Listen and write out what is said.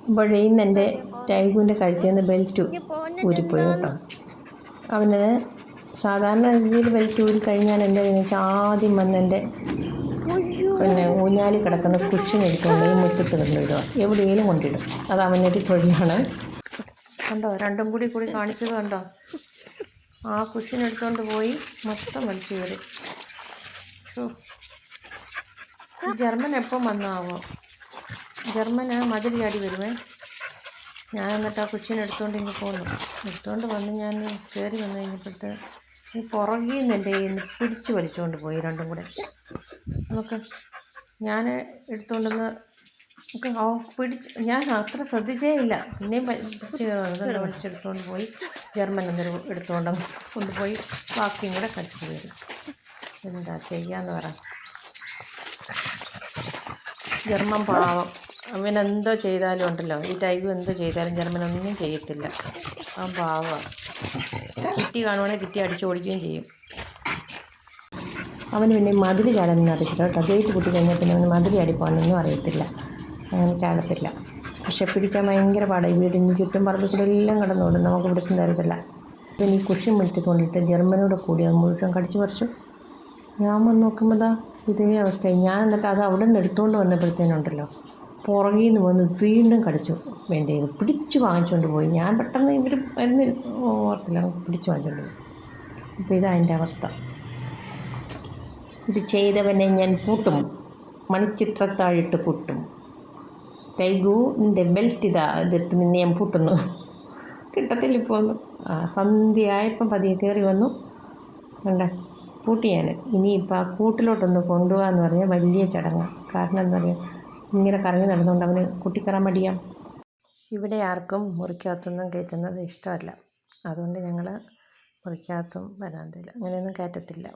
ഇപ്പോഴേ ഇന്ന് എൻ്റെ ടൈഗുവിൻ്റെ കഴുത്തിൽ നിന്ന് ബെൽറ്റ് ഊരിപ്പോയി കേട്ടോ. അവനത് സാധാരണ രീതിയിൽ ബെൽറ്റ് ഊരി കഴിഞ്ഞാൽ എന്താണെന്ന് വെച്ചാൽ ആദ്യം വന്ന് എൻ്റെ ഊഞ്ഞാലി കിടക്കുന്ന കുഷ്യൻ എടുത്തുകൊണ്ട് ഈ മുറ്റത്ത് കൊണ്ടിടുക, എവിടെയെങ്കിലും കൊണ്ടിടും. അത് അവനൊരു തൊഴിലാണ്. കണ്ടോ, രണ്ടും കൂടി കാണിച്ചത് കണ്ടോ? ആ കുഷ്യൻ എടുത്തുകൊണ്ട് പോയി മൊത്തം വലിച്ചു കയറി. ജർമ്മൻ എപ്പം വന്നാവോ? ജർമ്മന് മതിൽ ചാടി വരുമേ. ഞാൻ എന്നിട്ട് ആ കുഷ്യൻ എടുത്തുകൊണ്ട് ഇങ്ങ് എടുത്തുകൊണ്ട് വന്ന് ഞാൻ കയറി വന്നു കഴിഞ്ഞപ്പോഴത്തെ ഈ പുറകിൽ നിന്ന് എൻ്റെ കയ്യിൽ നിന്ന് പിടിച്ച് വലിച്ചുകൊണ്ട് പോയി രണ്ടും കൂടെ. നമുക്ക് ഞാൻ എടുത്തുകൊണ്ടെന്ന് ഞാൻ അത്ര ശ്രദ്ധിച്ചേ ഇല്ല. പിന്നെയും വലിച്ചെടുത്തുകൊണ്ട് പോയി ജർമ്മൻ എന്നൊരു എടുത്തുകൊണ്ട് കൊണ്ടുപോയി ബാക്കിയും കൂടെ കടിച്ചു കയറി. എന്താ ചെയ്യാന്ന് പറ. ജർമ്മൻ പാവം, അവനെന്തോ ചെയ്താലും ഉണ്ടല്ലോ, ഈ ടൈഗു എന്തോ ചെയ്താലും ജർമ്മനൊന്നും ചെയ്യത്തില്ല. അവൻ പാവമാണ്. കിറ്റി കാണുവാണെങ്കിൽ കിറ്റി അടിച്ച് ഓടിക്കുകയും ചെയ്യും. അവന് പിന്നെ മതിൽ ചാടാനൊന്നും അറിയത്തില്ല കേട്ടോ. ഗേറ്റ് പൊട്ടി കഴിഞ്ഞാൽ പിന്നെ അവന് മതിൽ ചാടിപ്പോകാനൊന്നും അറിയത്തില്ല, അങ്ങനെ ചാടത്തില്ല. പക്ഷെ പിടിക്കാൻ ഭയങ്കര പാടായി. വീടിന് ചുറ്റും പറമ്പിൽ കൂടെ എല്ലാം കിടന്നോടും, നമുക്ക് പിടിക്കാൻ തരത്തില്ല. പിന്നെ ഈ കുഷ്യൻ മുറ്റത്ത് കൊണ്ടിട്ട് ജർമ്മനോട് കൂടി അത് മുഴുവൻ കടിച്ചു പറിച്ചു. ഞാൻ വന്ന് നോക്കുമ്പോൾ ഇതേ അവസ്ഥയായി. ഞാൻ എന്നിട്ട് അത് അവിടെ നിന്ന് എടുത്തുകൊണ്ട് വന്നപ്പോഴത്തേനുണ്ടല്ലോ പുറകിൽ നിന്ന് വന്ന് വീണ്ടും കടിച്ചു. വേണ്ടേ പിടിച്ച് വാങ്ങിച്ചുകൊണ്ട് പോയി. ഞാൻ പെട്ടെന്ന് ഇവർ മരുന്ന് ഓർത്തില്ല, പിടിച്ച് വാങ്ങിച്ചുകൊണ്ട് പോയി. അപ്പോൾ ഇതാ എൻ്റെ അവസ്ഥ. ഇത് ചെയ്തവനെ ഞാൻ പൂട്ടും, മണിച്ചിത്രത്താഴിട്ട് പൂട്ടും. ടൈഗു, നിൻ്റെ ബെൽറ്റ് ഇതിട്ട് നിന്ന് ഞാൻ പൂട്ടുന്നു. കിട്ടത്തില്ല ഇപ്പോൾ ഒന്നും. സന്ധ്യയായപ്പം പതിയെ കയറി വന്നു. കണ്ട പൂട്ടി ഞാൻ. ഇനിയിപ്പോൾ ആ കൂട്ടിലോട്ടൊന്ന് കൊണ്ടുപോകാമെന്ന് പറഞ്ഞാൽ വലിയ ചടങ്ങാണ്. കാരണം എന്താ പറയുക, ഇങ്ങനെ കറങ്ങി നടന്നുകൊണ്ട് അവന് കുട്ടിക്കറാൻ മടിയാം. ഇവിടെ ആർക്കും മുറിക്കകത്തൊന്നും കയറ്റുന്നത് ഇഷ്ടമല്ല. അതുകൊണ്ട് ഞങ്ങൾ മുറിക്കകത്തും വരാന്തയില്ല അങ്ങനെയൊന്നും കയറ്റത്തില്ല.